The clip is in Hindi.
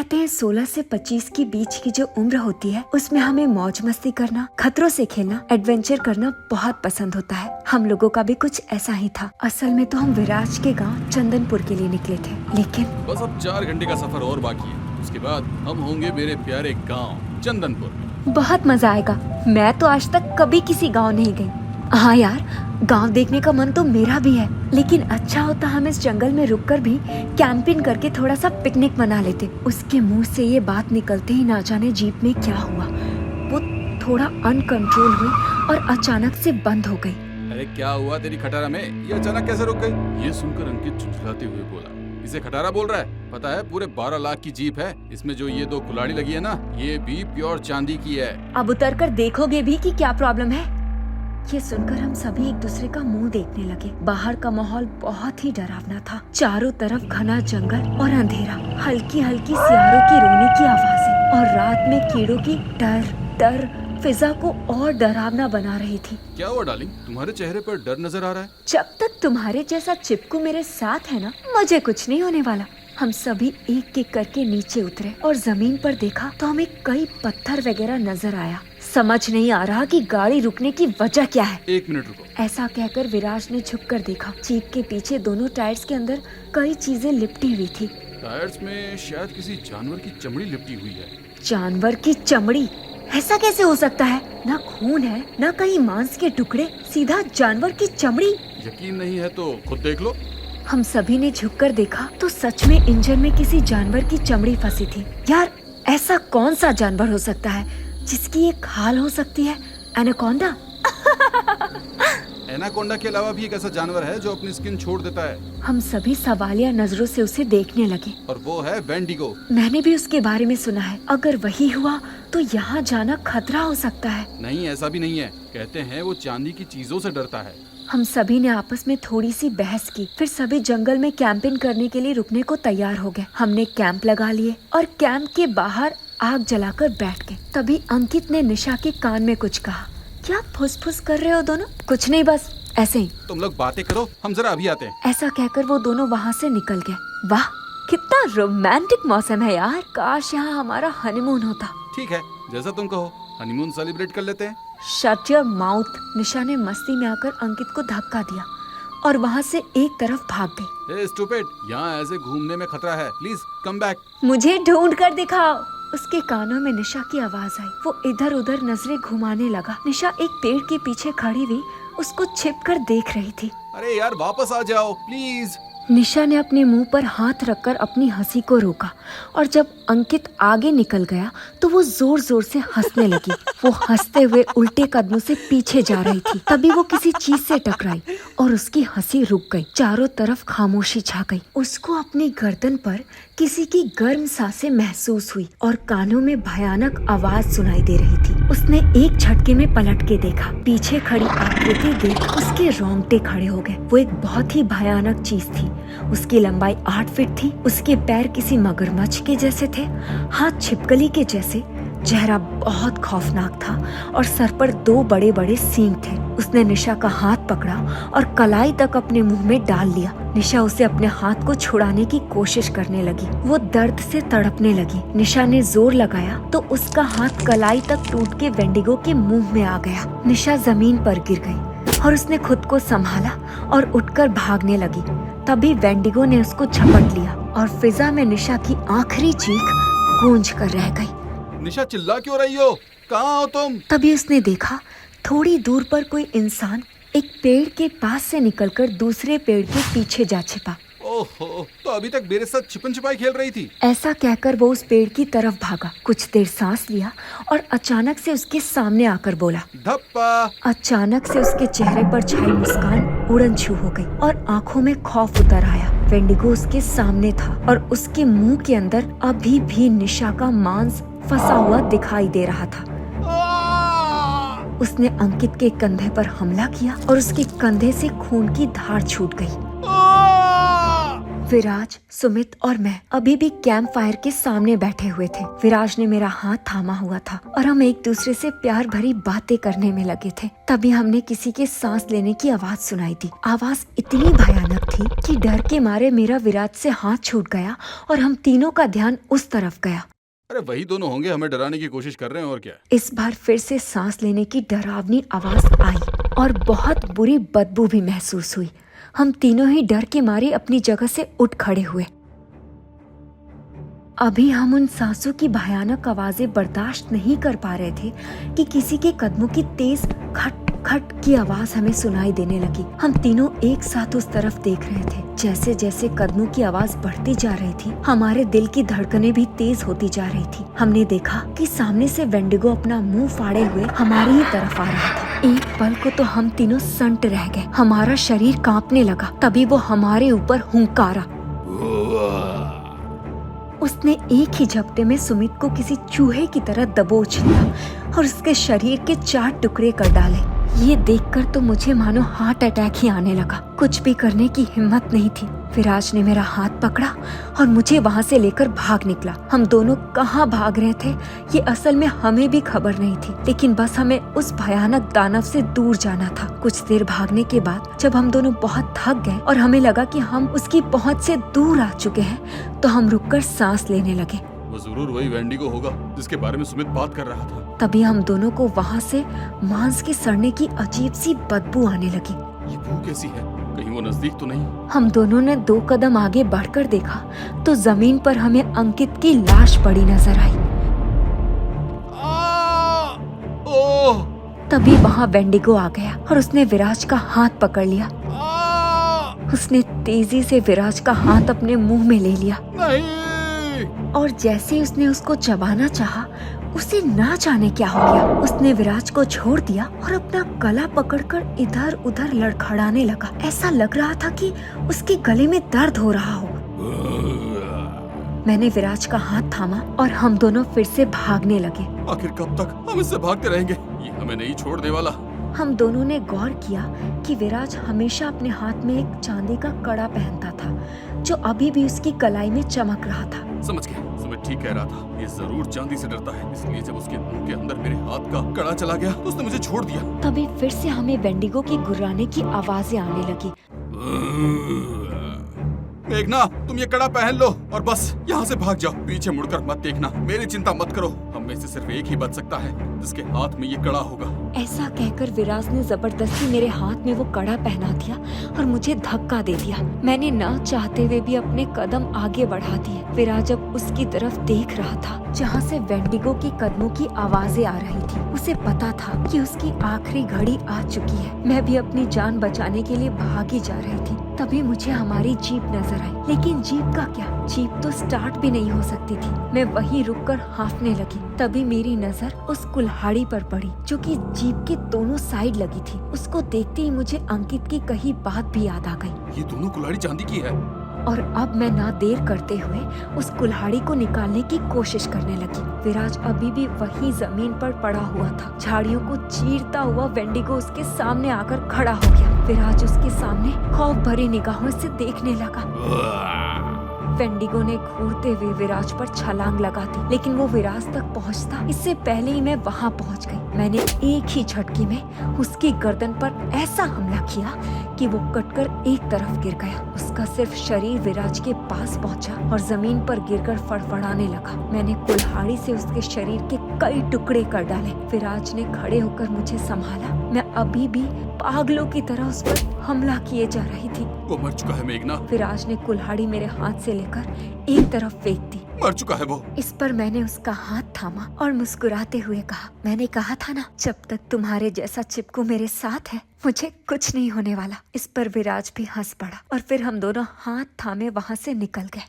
कहते हैं 16 से 25 के बीच की जो उम्र होती है उसमें हमें मौज मस्ती करना, खतरों से खेलना, एडवेंचर करना बहुत पसंद होता है। हम लोगों का भी कुछ ऐसा ही था। असल में तो हम विराज के गांव चंदनपुर के लिए निकले थे, लेकिन बस अब 4 घंटे का सफर और बाकी है। उसके बाद हम होंगे मेरे प्यारे गांव चंदनपुर में। बहुत मजा आएगा। मैं तो आज तक कभी किसी गांव नहीं गई। हाँ यार, गांव देखने का मन तो मेरा भी है, लेकिन अच्छा होता हम इस जंगल में रुककर भी कैंपिंग करके थोड़ा सा पिकनिक मना लेते। उसके मुंह से ये बात निकलते ही ना जाने जीप में क्या हुआ, वो थोड़ा अनकंट्रोल हुई और अचानक से बंद हो गई। अरे क्या हुआ तेरी खटारा में, ये अचानक कैसे रुक गई? ये सुनकर अंकित झुंझलाते हुए बोला, इसे खटारा बोल रहा है? पता है पूरे 12 लाख की जीप है, इसमें जो ये 2 कुल्हाड़ी लगी है ना, ये भी प्योर चांदी की है। अब उतर कर देखोगे भी कि क्या प्रॉब्लम है। ये सुनकर हम सभी एक दूसरे का मुंह देखने लगे। बाहर का माहौल बहुत ही डरावना था। चारों तरफ घना जंगल और अंधेरा, हल्की हल्की सियारों की रोने की आवाजें और रात में कीड़ों की डर फिजा को और डरावना बना रही थी। क्या हुआ डार्लिंग, तुम्हारे चेहरे पर डर नजर आ रहा है? जब तक तुम्हारे जैसा चिपकू मेरे साथ है ना, मुझे कुछ नहीं होने वाला। हम सभी एक एक करके नीचे उतरे और जमीन पर देखा तो हमें कई पत्थर वगैरह नजर आया। समझ नहीं आ रहा कि गाड़ी रुकने की वजह क्या है। 1 मिनट रुको। ऐसा कहकर विराज ने झुककर देखा। जीप के पीछे दोनों टायर्स के अंदर कई चीजें लिपटी हुई थी। टायर्स में शायद किसी जानवर की चमड़ी लिपटी हुई है। जानवर की चमड़ी? ऐसा कैसे हो सकता है? ना खून है, ना कहीं मांस के टुकड़े, सीधा जानवर की चमड़ी। यकीन नहीं है तो खुद देख लो। हम सभी ने झुककर देखा तो सच में इंजन में किसी जानवर की चमड़ी फंसी थी। यार, ऐसा कौन सा जानवर हो सकता है जिसकी ये खाल हो सकती है? एनाकोंडा? एनाकोंडा के अलावा भी एक ऐसा जानवर है जो अपनी स्किन छोड़ देता है। हम सभी सवालिया नजरों से उसे देखने लगे। और वो है वेंडिगो। मैंने भी उसके बारे में सुना है। अगर वही हुआ तो यहाँ जाना खतरा हो सकता है। नहीं, ऐसा भी नहीं है। कहते हैं वो चांदी की चीजों से डरता है। हम सभी ने आपस में थोड़ी सी बहस की, फिर सभी जंगल में कैंपिंग करने के लिए रुकने को तैयार हो गए। हमने कैंप लगा लिए और कैंप के बाहर आग जलाकर बैठ गए। तभी अंकित ने निशा के कान में कुछ कहा। क्या फुसफुस कर रहे हो दोनों? कुछ नहीं, बस ऐसे ही। तुम लोग बातें करो, हम जरा अभी आते हैं। ऐसा कहकर वो दोनों वहाँ से निकल गए। वाह, कितना रोमांटिक मौसम है यार। काश यहाँ हमारा हनीमून होता। ठीक है, जैसा तुम कहो, हनीमून सेलिब्रेट कर लेते हैं। Shut your mouth. निशा ने मस्ती में आकर अंकित को धक्का दिया और वहाँ से एक तरफ भाग गई। ए स्टूपिड, यहाँ ऐसे घूमने में खतरा है, प्लीज कम बैक। मुझे ढूंढ कर दिखाओ। उसके कानों में निशा की आवाज आई। वो इधर उधर नजरें घुमाने लगा। निशा एक पेड़ के पीछे खड़ी हुई उसको छिपकर देख रही थी। अरे यार, वापस आ जाओ प्लीज। निशा ने अपने मुंह पर हाथ रखकर अपनी हंसी को रोका और जब अंकित आगे निकल गया तो वो जोर जोर से हंसने लगी। वो हंसते हुए उल्टे कदमों से पीछे जा रही थी। तभी वो किसी चीज से टकराई और उसकी हंसी रुक गई। चारों तरफ खामोशी छा गई। उसको अपनी गर्दन पर किसी की गर्म सांसें महसूस हुई और कानों में भयानक आवाज सुनाई दे रही थी। उसने एक झटके में पलट के देखा। पीछे खड़ी आकृति देख उसके रोंगटे खड़े हो गए। वो एक बहुत ही भयानक चीज थी। उसकी लंबाई 8 फीट थी। उसके पैर किसी मगरमच्छ के जैसे थे, हाथ छिपकली के जैसे। चेहरा बहुत खौफनाक था और सर पर 2 बड़े बड़े सींग थे। उसने निशा का हाथ पकड़ा और कलाई तक अपने मुंह में डाल लिया। निशा उसे अपने हाथ को छुड़ाने की कोशिश करने लगी। वो दर्द से तड़पने लगी। निशा ने जोर लगाया तो उसका हाथ कलाई तक टूट के वेंडिगो के मुंह में आ गया। निशा जमीन पर गिर गई और उसने खुद को संभाला और उठकर भागने लगी। तभी वेंडिगो ने उसको झपट लिया और फिजा में निशा की आखिरी चीख गूंज कर रह गई। निशा, चिल्ला क्यों रही हो? कहाँ हो तुम? तभी उसने देखा थोड़ी दूर पर कोई इंसान एक पेड़ के पास से निकलकर दूसरे पेड़ के पीछे जा छिपा। ओहो, तो अभी तक मेरे साथ छिपन छिपाई खेल रही थी। ऐसा कहकर वो उस पेड़ की तरफ भागा। कुछ देर सांस लिया और अचानक से उसके सामने आकर बोला, धप्पा। अचानक से उसके चेहरे पर छाई मुस्कान उड़न छू हो गई और आंखों में खौफ उतर आया। वेंडिगो उसके सामने था और उसके मुंह के अंदर अभी भी निशा का मांस फंसा हुआ दिखाई दे रहा था। उसने अंकित के कंधे पर हमला किया और उसके कंधे से खून की धार छूट गई। विराज, सुमित और मैं अभी भी कैंप फायर के सामने बैठे हुए थे। विराज ने मेरा हाथ थामा हुआ था और हम एक दूसरे से प्यार भरी बातें करने में लगे थे। तभी हमने किसी के सांस लेने की आवाज सुनाई दी। आवाज इतनी भयानक थी कि डर के मारे मेरा विराज से हाथ छूट गया और हम तीनों का ध्यान उस तरफ गया। अरे वही दोनों होंगे, हमें डराने की कोशिश कर रहे हैं और क्या। इस बार फिर से सांस लेने की डरावनी आवाज आई और बहुत बुरी बदबू भी महसूस हुई। हम तीनों ही डर के मारे अपनी जगह से उठ खड़े हुए। अभी हम उन सांसों की भयानक आवाजें बर्दाश्त नहीं कर पा रहे थे कि किसी के कदमों की तेज खट खट की आवाज हमें सुनाई देने लगी। हम तीनों एक साथ उस तरफ देख रहे थे। जैसे जैसे कदमों की आवाज बढ़ती जा रही थी, हमारे दिल की धड़कनें भी तेज होती जा रही थी। हमने देखा कि सामने से वेंडिगो अपना मुंह फाड़े हुए हमारी ही तरफ आ रहा था। एक पल को तो हम तीनों संट रह गए। हमारा शरीर कांपने लगा। तभी वो हमारे ऊपर हुंकारा। उसने एक ही झपटे में सुमित को किसी चूहे की तरह दबोच लिया और उसके शरीर के 4 टुकड़े कर डाले। ये देखकर तो मुझे मानो हार्ट अटैक ही आने लगा। कुछ भी करने की हिम्मत नहीं थी। विराज ने मेरा हाथ पकड़ा और मुझे वहाँ से लेकर भाग निकला। हम दोनों कहाँ भाग रहे थे ये असल में हमें भी खबर नहीं थी, लेकिन बस हमें उस भयानक दानव से दूर जाना था। कुछ देर भागने के बाद जब हम दोनों बहुत थक गए और हमें लगा कि हम उसकी पहुँच से दूर आ चुके हैं, तो हम रुककर सांस लेने लगे। वो जरूर वही वेंडिगो होगा जिसके बारे में सुमित बात कर रहा था। तभी हम दोनों को वहाँ से मांस के सड़ने की अजीब सी बदबू आने लगी। ये बू कैसी है? कहीं वो नजदीक तो नहीं? हम दोनों ने 2 कदम आगे बढ़कर देखा तो जमीन पर हमें अंकित की लाश पड़ी नजर आई। ओह! तभी वहाँ वेंडिगो आ गया और उसने विराज का हाथ पकड़ लिया। उसने तेजी से विराज का हाथ अपने मुंह में ले लिया। नहीं! और जैसे ही उसने उसको चबाना चाहा, उसे ना जाने क्या हो गया। उसने विराज को छोड़ दिया और अपना गला पकड़कर इधर उधर लड़खड़ाने लगा। ऐसा लग रहा था कि उसके गले में दर्द हो रहा हो। मैंने विराज का हाथ थामा और हम दोनों फिर से भागने लगे। आखिर कब तक हम इससे भागते रहेंगे? ये हमें नहीं छोड़ने वाला। हम दोनों ने गौर किया कि विराज हमेशा अपने हाथ में एक चांदी का कड़ा पहनता था, जो अभी भी उसकी कलाई में चमक रहा था। समझ गया, सुमित ठीक कह रहा था। ये जरूर चांदी से डरता है, इसलिए जब उसके मुंह के अंदर मेरे हाथ का कड़ा चला गया तो उसने मुझे छोड़ दिया। तभी फिर से हमें वेंडिगो की गुर्राने की आवाजें आने लगी। मेघना, तुम ये कड़ा पहन लो और बस यहाँ से भाग जाओ। पीछे मुड़कर मत देखना। मेरी चिंता मत करो। हम में से सिर्फ एक ही बच सकता है जिसके हाथ में ये कड़ा होगा। ऐसा कहकर विराज ने जबरदस्ती मेरे हाथ में वो कड़ा पहना दिया और मुझे धक्का दे दिया। मैंने ना चाहते हुए भी अपने कदम आगे बढ़ा दिए। विराज अब उसकी तरफ देख रहा था जहाँ से वेंडिगो के कदमों की आवाजें आ रही थी। उसे पता था कि उसकी आखिरी घड़ी आ चुकी है। मैं भी अपनी जान बचाने के लिए भागी जा रही थी। तभी मुझे हमारी जीप नजर आई, लेकिन जीप का क्या, जीप तो स्टार्ट भी नहीं हो सकती थी। मैं वहीं रुककर हांफने लगी। तभी मेरी नजर उस कुल्हाड़ी पर पड़ी जो कि जीप के दोनों साइड लगी थी। उसको देखते ही मुझे अंकित की कही बात भी याद आ गई। ये दोनों कुल्हाड़ी चांदी की है। और अब मैं ना देर करते हुए उस कुल्हाड़ी को निकालने की कोशिश करने लगी। विराज अभी भी वहीं जमीन पर पड़ा हुआ था। झाड़ियों को चीरता हुआ वेंडिगो उसके सामने आकर खड़ा हो गया। विराज उसके सामने खौफ भरी निगाहों से देखने लगा। वेंडिगो ने घूरते हुए विराज पर छलांग लगा दी, लेकिन वो विराज तक पहुंचता इससे पहले ही मैं वहां पहुंच गई। मैंने एक ही झटके में उसकी गर्दन पर ऐसा हमला किया कि वो कटकर एक तरफ गिर गया। उसका सिर्फ शरीर विराज के पास पहुंचा और जमीन पर गिरकर फड़फड़ाने लगा। मैंने कुल्हाड़ी से उसके शरीर के कई टुकड़े कर डाले। विराज ने खड़े होकर मुझे संभाला। मैं अभी भी पागलों की तरह उस पर हमला किए जा रही थी। वो मर चुका है मेघना। विराज ने कुल्हाड़ी मेरे हाथ से लेकर एक तरफ फेंक दी। मर चुका है वो। इस पर मैंने उसका हाथ थामा और मुस्कुराते हुए कहा, मैंने कहा था ना, जब तक तुम्हारे जैसा चिपकू मेरे साथ है मुझे कुछ नहीं होने वाला। इस पर विराज भी हंस पड़ा और फिर हम दोनों हाथ थामे वहाँ से निकल गए।